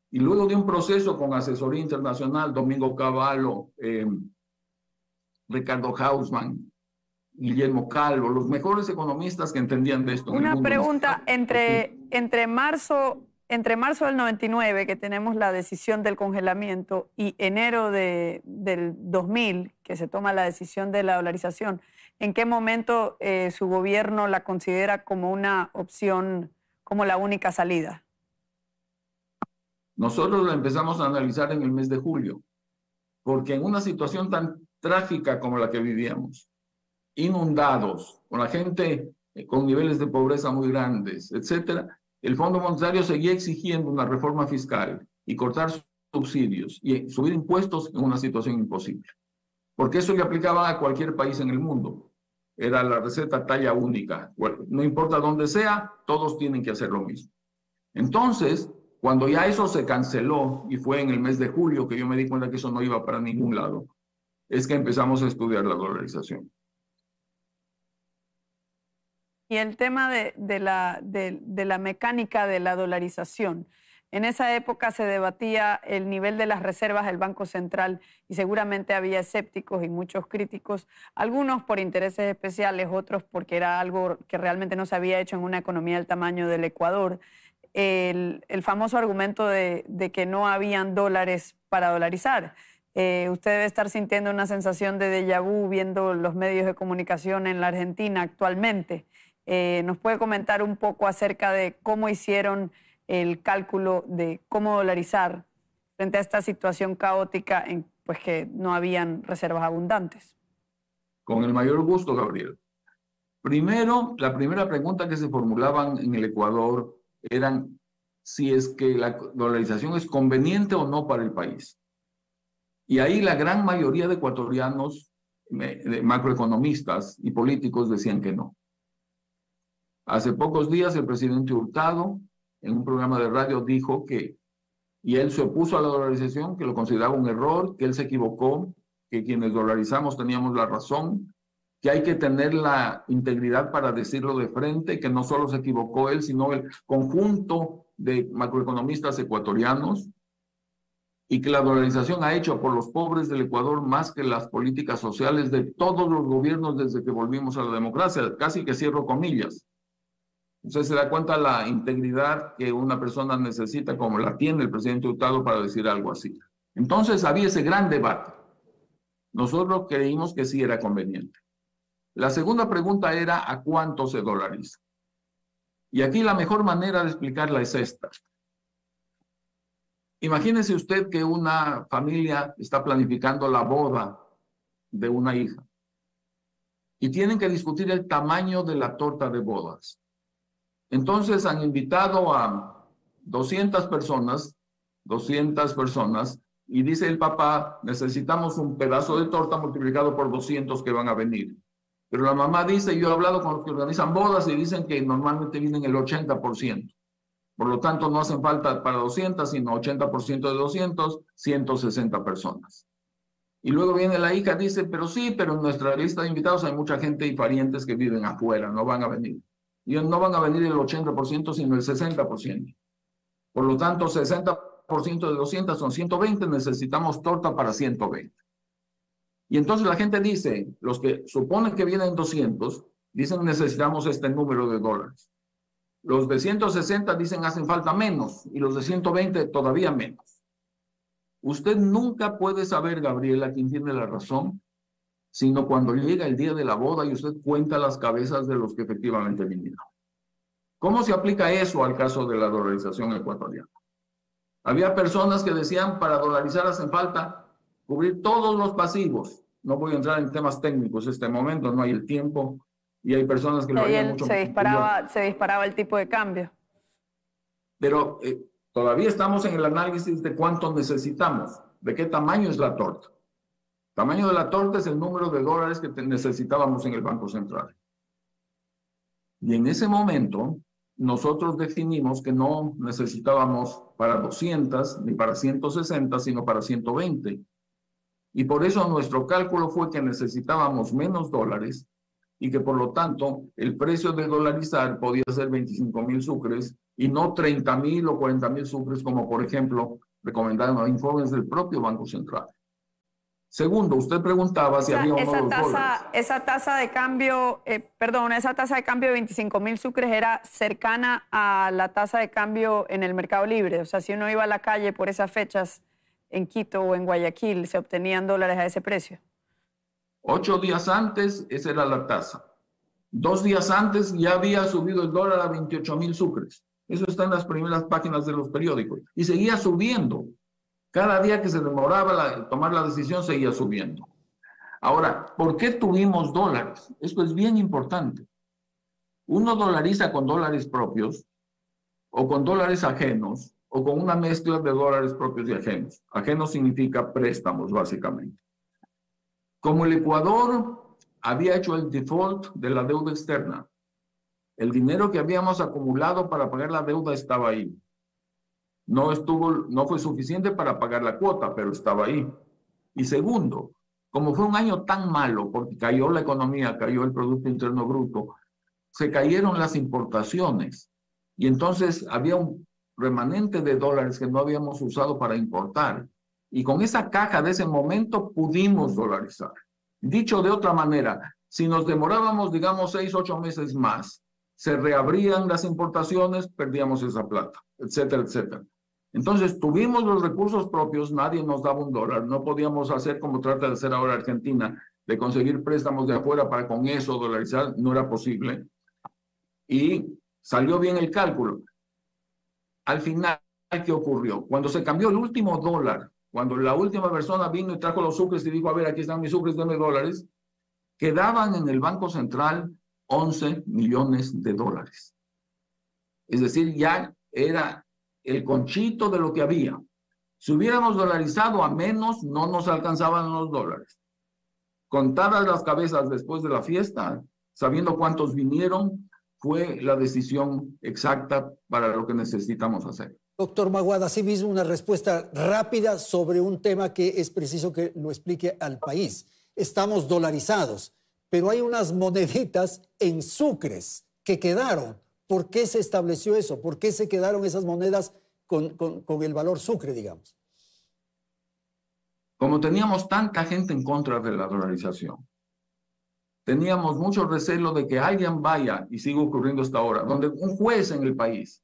Y luego de un proceso con asesoría internacional, Domingo Cavallo, Ricardo Hausmann, Guillermo Calvo, los mejores economistas que entendían de esto. Una pregunta, entre marzo del 99, que tenemos la decisión del congelamiento, y enero del 2000, que se toma la decisión de la dolarización, ¿en qué momento su gobierno la considera como una opción, como la única salida? Nosotros la empezamos a analizar en el mes de julio, porque en una situación tan trágica como la que vivíamos, inundados, con la gente con niveles de pobreza muy grandes, etcétera, el Fondo Monetario seguía exigiendo una reforma fiscal y cortar subsidios y subir impuestos en una situación imposible. Porque eso le aplicaba a cualquier país en el mundo. Era la receta talla única. Bueno, no importa dónde sea, todos tienen que hacer lo mismo. Entonces, Cuando ya eso se canceló, y fue en el mes de julio que yo me di cuenta que eso no iba para ningún lado, es que empezamos a estudiar la dolarización. Y el tema de la mecánica de la dolarización. En esa época se debatía el nivel de las reservas del Banco Central y seguramente había escépticos y muchos críticos, algunos por intereses especiales, otros porque era algo que realmente no se había hecho en una economía del tamaño del Ecuador. El famoso argumento de que no habían dólares para dolarizar. Usted debe estar sintiendo una sensación de déjà vu viendo los medios de comunicación en la Argentina actualmente. ¿Nos puede comentar un poco acerca de cómo hicieron el cálculo de cómo dolarizar frente a esta situación caótica en pues que no habían reservas abundantes? Con el mayor gusto, Gabriel. Primero, la primera pregunta que se formulaban en el Ecuador eran si es que la dolarización es conveniente o no para el país. Y ahí la gran mayoría de ecuatorianos, de macroeconomistas y políticos decían que no. Hace pocos días el presidente Hurtado, en un programa de radio, dijo que, y él se opuso a la dolarización, que lo consideraba un error, que él se equivocó, que quienes dolarizamos teníamos la razón, que hay que tener la integridad para decirlo de frente, que no solo se equivocó él, sino el conjunto de macroeconomistas ecuatorianos, y que la dolarización ha hecho por los pobres del Ecuador más que las políticas sociales de todos los gobiernos desde que volvimos a la democracia, casi que cierro comillas. Usted se da cuenta de la integridad que una persona necesita, como la tiene el presidente Hurtado, para decir algo así. Entonces había ese gran debate. Nosotros creímos que sí era conveniente. La segunda pregunta era ¿a cuánto se dolariza? Y aquí la mejor manera de explicarla es esta. Imagínese usted que una familia está planificando la boda de una hija y tienen que discutir el tamaño de la torta de bodas. Entonces han invitado a 200 personas, y dice el papá, necesitamos un pedazo de torta multiplicado por 200 que van a venir. Pero la mamá dice, yo he hablado con los que organizan bodas y dicen que normalmente vienen el 80%. Por lo tanto, no hacen falta para 200, sino 80% de 200, 160 personas. Y luego viene la hija, dice, pero sí, pero en nuestra lista de invitados hay mucha gente y parientes que viven afuera, no van a venir. Y no van a venir el 80%, sino el 60%. Por lo tanto, 60% de 200 son 120, necesitamos torta para 120. Y entonces la gente dice, los que suponen que vienen 200, dicen necesitamos este número de dólares. Los de 160 dicen hacen falta menos, y los de 120 todavía menos. Usted nunca puede saber, Gabriela, quién tiene la razón, sino cuando llega el día de la boda y usted cuenta las cabezas de los que efectivamente vinieron. ¿Cómo se aplica eso al caso de la dolarización ecuatoriana? Había personas que decían, para dolarizar hacen falta cubrir todos los pasivos. No voy a entrar en temas técnicos en este momento, no hay el tiempo, y hay personas que lo harían mucho más. Se disparaba el tipo de cambio. Pero todavía estamos en el análisis de cuánto necesitamos, de qué tamaño es la torta. El tamaño de la torta es el número de dólares que necesitábamos en el Banco Central. Y en ese momento, nosotros definimos que no necesitábamos para 200 ni para 160, sino para 120. Y por eso nuestro cálculo fue que necesitábamos menos dólares y que por lo tanto el precio de dolarizar podía ser 25.000 sucres y no 30.000 o 40.000 sucres, como por ejemplo recomendaron informes del propio Banco Central. Segundo, usted preguntaba si había unos dólares. Esa tasa de cambio, esa tasa de cambio de 25.000 sucres era cercana a la tasa de cambio en el mercado libre. O sea, si uno iba a la calle por esas fechas en Quito o en Guayaquil, se obtenían dólares a ese precio. 8 días antes, esa era la tasa. 2 días antes ya había subido el dólar a 28.000 sucres. Eso está en las primeras páginas de los periódicos. Y seguía subiendo. Cada día que se demoraba tomar la decisión, seguía subiendo. Ahora, ¿por qué tuvimos dólares? Esto es bien importante. Uno dolariza con dólares propios o con dólares ajenos o con una mezcla de dólares propios y ajenos. Ajenos significa préstamos, básicamente. Como el Ecuador había hecho el default de la deuda externa, el dinero que habíamos acumulado para pagar la deuda estaba ahí. no fue suficiente para pagar la cuota, pero estaba ahí. Y segundo, como fue un año tan malo, porque cayó la economía, cayó el Producto Interno Bruto, se cayeron las importaciones. Y entonces había un remanente de dólares que no habíamos usado para importar. Y con esa caja de ese momento pudimos dolarizar. Dicho de otra manera, si nos demorábamos, digamos, 6, 8 meses más, se reabrían las importaciones, perdíamos esa plata, etcétera, etcétera. Entonces, tuvimos los recursos propios, nadie nos daba $1, no podíamos hacer como trata de hacer ahora Argentina, de conseguir préstamos de afuera para con eso dolarizar, no era posible. Y salió bien el cálculo. Al final, ¿qué ocurrió? Cuando se cambió el último dólar, cuando la última persona vino y trajo los sucres y dijo, a ver, aquí están mis sucres, denme dólares, quedaban en el Banco Central $11 millones. Es decir, ya era el conchito de lo que había. Si hubiéramos dolarizado a menos, no nos alcanzaban los dólares. Contadas las cabezas después de la fiesta, sabiendo cuántos vinieron, fue la decisión exacta para lo que necesitamos hacer. Doctor Maguad, asimismo una respuesta rápida sobre un tema que es preciso que lo explique al país. Estamos dolarizados, pero hay unas moneditas en sucres que quedaron. ¿Por qué se estableció eso? ¿Por qué se quedaron esas monedas con el valor sucre, digamos? Como teníamos tanta gente en contra de la dolarización, teníamos mucho recelo de que alguien vaya, y sigue ocurriendo hasta ahora, donde un juez en el país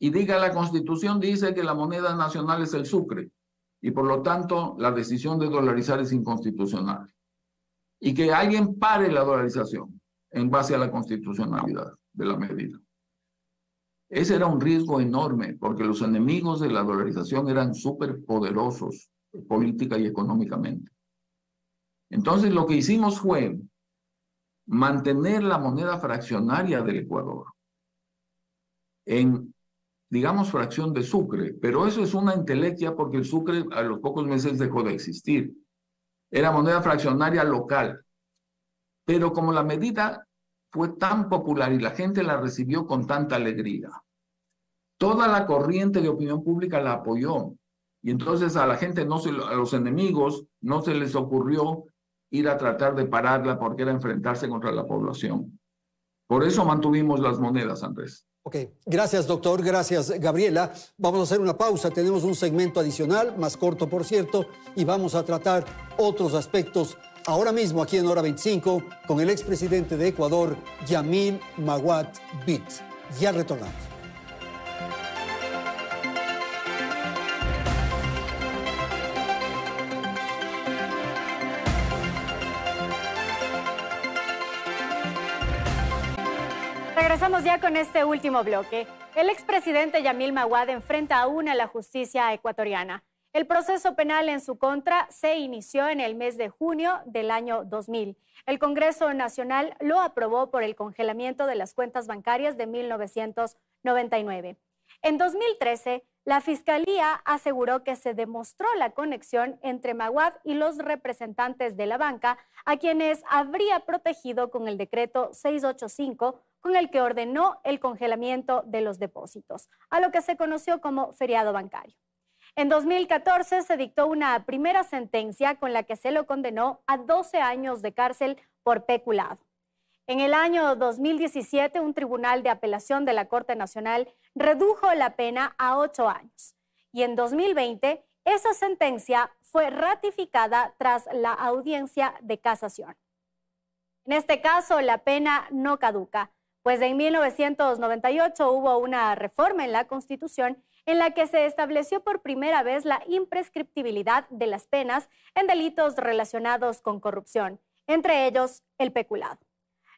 y diga la Constitución dice que la moneda nacional es el sucre y por lo tanto la decisión de dolarizar es inconstitucional. Y que alguien pare la dolarización en base a la constitucionalidad de la medida. Ese era un riesgo enorme porque los enemigos de la dolarización eran súper poderosos política y económicamente. Entonces lo que hicimos fue mantener la moneda fraccionaria del Ecuador en, digamos, fracción de sucre, pero eso es una entelequia porque el sucre a los pocos meses dejó de existir. Era moneda fraccionaria local. Pero como la medida fue tan popular y la gente la recibió con tanta alegría, toda la corriente de opinión pública la apoyó. Y entonces a la gente, a los enemigos, no se les ocurrió ir a tratar de pararla porque era enfrentarse contra la población. Por eso mantuvimos las monedas, Andrés. Ok, gracias doctor, gracias Gabriela. Vamos a hacer una pausa, tenemos un segmento adicional, más corto por cierto, y vamos a tratar otros aspectos ahora mismo aquí en Hora 25 con el expresidente de Ecuador, Yamil Maguad Bit. Ya retornamos. Regresamos ya con este último bloque. El expresidente Yamil Maguad enfrenta aún a la justicia ecuatoriana. El proceso penal en su contra se inició en el mes de junio del año 2000. El Congreso Nacional lo aprobó por el congelamiento de las cuentas bancarias de 1999. En 2013, la Fiscalía aseguró que se demostró la conexión entre Maguad y los representantes de la banca, a quienes habría protegido con el decreto 685, con el que ordenó el congelamiento de los depósitos, a lo que se conoció como feriado bancario. En 2014 se dictó una primera sentencia con la que se lo condenó a 12 años de cárcel por peculado. En el año 2017, un tribunal de apelación de la Corte Nacional redujo la pena a 8 años. Y en 2020, esa sentencia fue ratificada tras la audiencia de casación. En este caso, la pena no caduca, pues en 1998 hubo una reforma en la Constitución en la que se estableció por primera vez la imprescriptibilidad de las penas en delitos relacionados con corrupción, entre ellos el peculado.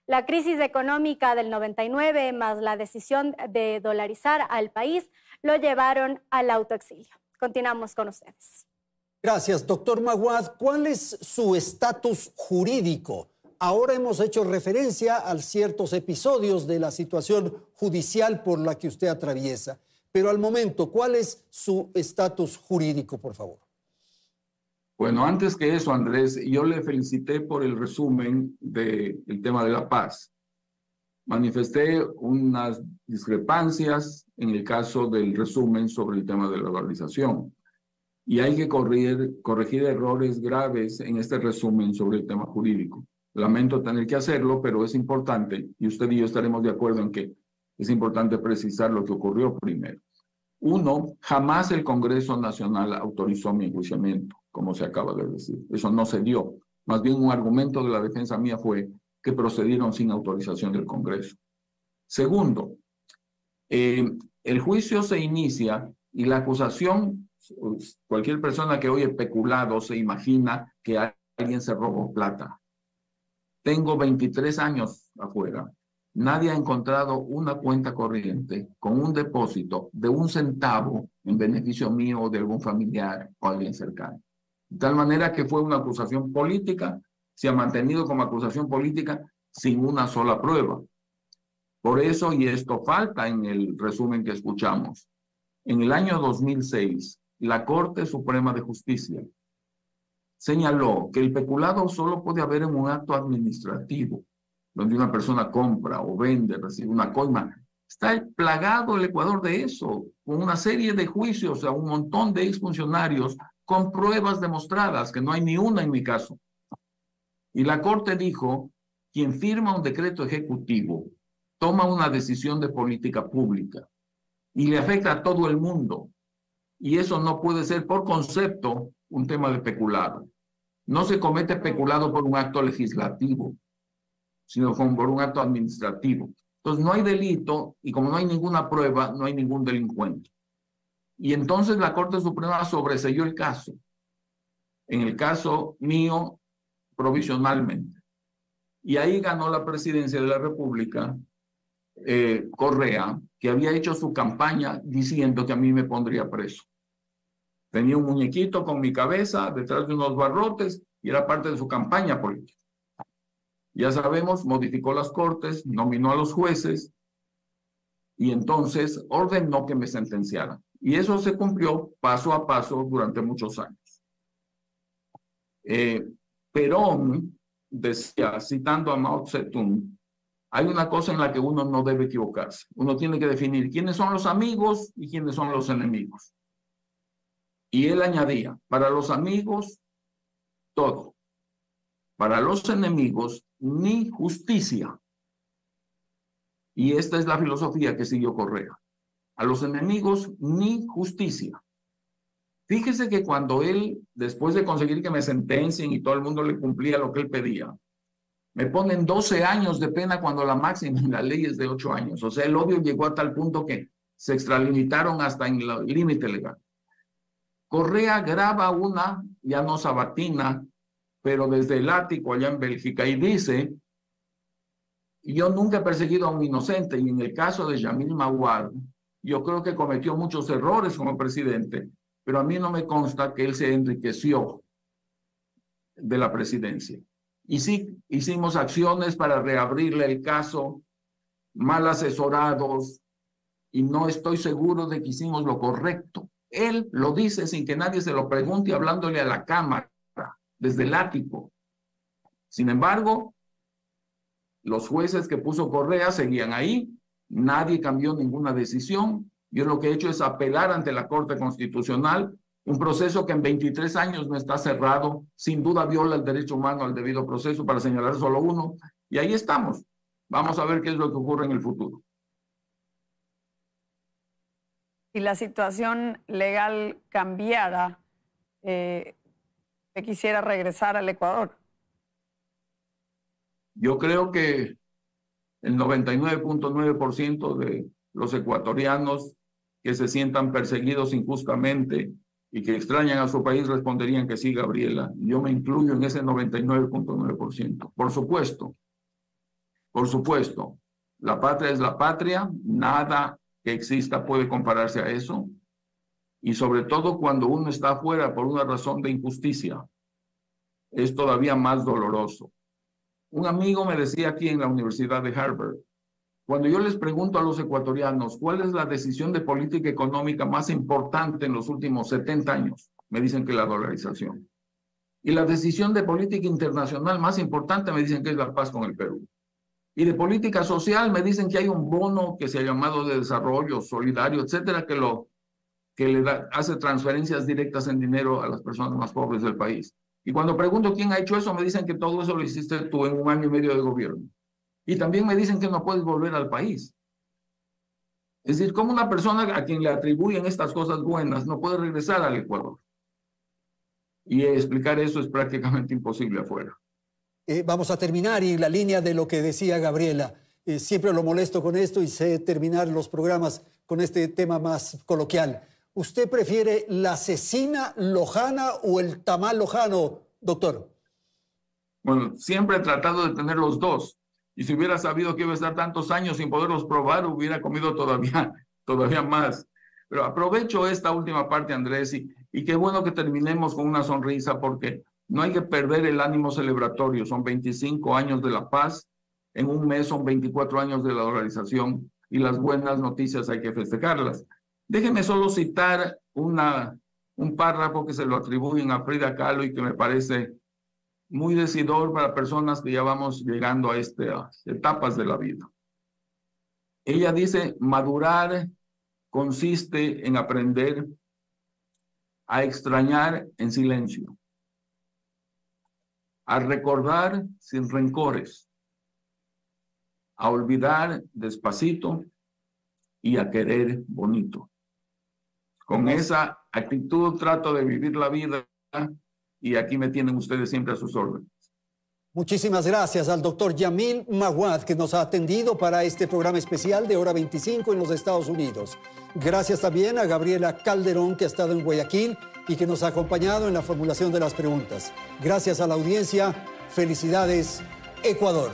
La crisis económica del 99 más la decisión de dolarizar al país lo llevaron al autoexilio. Continuamos con ustedes. Gracias, doctor Maguad. ¿Cuál es su estatus jurídico? Ahora hemos hecho referencia a ciertos episodios de la situación judicial por la que usted atraviesa. Pero al momento, ¿cuál es su estatus jurídico, por favor? Bueno, antes que eso, Andrés, yo le felicité por el resumen del tema de la paz. Manifesté unas discrepancias en el caso del resumen sobre el tema de la dolarización. Y hay que corregir errores graves en este resumen sobre el tema jurídico. Lamento tener que hacerlo, pero es importante, y usted y yo estaremos de acuerdo en que es importante precisar lo que ocurrió primero. Uno, jamás el Congreso Nacional autorizó mi enjuiciamiento, como se acaba de decir. Eso no se dio. Más bien un argumento de la defensa mía fue que procedieron sin autorización del Congreso. Segundo, el juicio se inicia y la acusación, cualquier persona que oye peculado se imagina que alguien se robó plata. Tengo 23 años afuera. Nadie ha encontrado una cuenta corriente con un depósito de 1 centavo en beneficio mío o de algún familiar o alguien cercano. De tal manera que fue una acusación política, se ha mantenido como acusación política sin una sola prueba. Por eso, y esto falta en el resumen que escuchamos, en el año 2006, la Corte Suprema de Justicia señaló que el peculado solo puede haber en un acto administrativo, donde una persona compra o vende, recibe una coima. Está plagado el Ecuador de eso, con una serie de juicios a un montón de exfuncionarios con pruebas demostradas, que no hay ni una en mi caso. Y la Corte dijo, quien firma un decreto ejecutivo toma una decisión de política pública y le afecta a todo el mundo. Y eso no puede ser por concepto un tema de peculado. No se comete peculado por un acto legislativo, sino por un acto administrativo. Entonces no hay delito y como no hay ninguna prueba, no hay ningún delincuente. Y entonces la Corte Suprema sobreseyó el caso. En el caso mío, provisionalmente. Y ahí ganó la presidencia de la República, Correa, que había hecho su campaña diciendo que a mí me pondría preso. Tenía un muñequito con mi cabeza detrás de unos barrotes y era parte de su campaña política. Ya sabemos, modificó las cortes, nominó a los jueces y entonces ordenó que me sentenciaran. Y eso se cumplió paso a paso durante muchos años. Perón decía, citando a Mao Zedong, hay una cosa en la que uno no debe equivocarse. Uno tiene que definir quiénes son los amigos y quiénes son los enemigos. Y él añadía, para los amigos, todo. Para los enemigos, ni justicia. Y esta es la filosofía que siguió Correa. A los enemigos, ni justicia. Fíjese que cuando él, después de conseguir que me sentencien y todo el mundo le cumplía lo que él pedía, me ponen 12 años de pena cuando la máxima en la ley es de 8 años. O sea, el odio llegó a tal punto que se extralimitaron hasta en el límite legal. Correa graba una, ya no sabatina, pero desde el ático allá en Bélgica, y dice, yo nunca he perseguido a un inocente, y en el caso de Yamil Maguad, yo creo que cometió muchos errores como presidente, pero a mí no me consta que él se enriqueció de la presidencia. Y sí, hicimos acciones para reabrirle el caso, mal asesorados, y no estoy seguro de que hicimos lo correcto. Él lo dice sin que nadie se lo pregunte, hablándole a la Cámara, desde el ático. Sin embargo, los jueces que puso Correa seguían ahí, nadie cambió ninguna decisión. Yo lo que he hecho es apelar ante la Corte Constitucional, un proceso que en 23 años no está cerrado, sin duda viola el derecho humano al debido proceso, para señalar solo uno, y ahí estamos. Vamos a ver qué es lo que ocurre en el futuro. Si la situación legal cambiara, ¿usted quisiera regresar al Ecuador? Yo creo que el 99.9% de los ecuatorianos que se sientan perseguidos injustamente y que extrañan a su país responderían que sí, Gabriela. Yo me incluyo en ese 99.9%. Por supuesto, la patria es la patria, nada que exista puede compararse a eso, y sobre todo cuando uno está afuera por una razón de injusticia, es todavía más doloroso. Un amigo me decía aquí en la Universidad de Harvard, cuando yo les pregunto a los ecuatorianos cuál es la decisión de política económica más importante en los últimos 70 años, me dicen que la dolarización. Y la decisión de política internacional más importante me dicen que es la paz con el Perú. Y de política social me dicen que hay un bono que se ha llamado de desarrollo solidario, etcétera, que hace transferencias directas en dinero a las personas más pobres del país. Y cuando pregunto quién ha hecho eso, me dicen que todo eso lo hiciste tú en 1 año y medio de gobierno. Y también me dicen que no puedes volver al país. Es decir, ¿cómo una persona a quien le atribuyen estas cosas buenas no puede regresar al Ecuador? Y explicar eso es prácticamente imposible afuera. Vamos a terminar y la línea de lo que decía Gabriela. Siempre lo molesto con esto y sé terminar los programas con este tema más coloquial. ¿Usted prefiere la cecina lojana o el tamal lojano, doctor? Bueno, siempre he tratado de tener los dos. Y si hubiera sabido que iba a estar tantos años sin poderlos probar, hubiera comido todavía más. Pero aprovecho esta última parte, Andrés, y qué bueno que terminemos con una sonrisa, porque no hay que perder el ánimo celebratorio. Son 25 años de la paz, en un mes son 24 años de la dolarización, y las buenas noticias hay que festejarlas. Déjenme solo citar un párrafo que se lo atribuyen a Frida Kahlo y que me parece muy decidor para personas que ya vamos llegando a estas etapas de la vida. Ella dice: madurar consiste en aprender a extrañar en silencio, a recordar sin rencores, a olvidar despacito y a querer bonito. Con esa actitud trato de vivir la vida y aquí me tienen ustedes siempre a sus órdenes. Muchísimas gracias al doctor Yamil Maguad, que nos ha atendido para este programa especial de Hora 25 en los Estados Unidos. Gracias también a Gabriela Calderón, que ha estado en Guayaquil y que nos ha acompañado en la formulación de las preguntas. Gracias a la audiencia. Felicidades, Ecuador.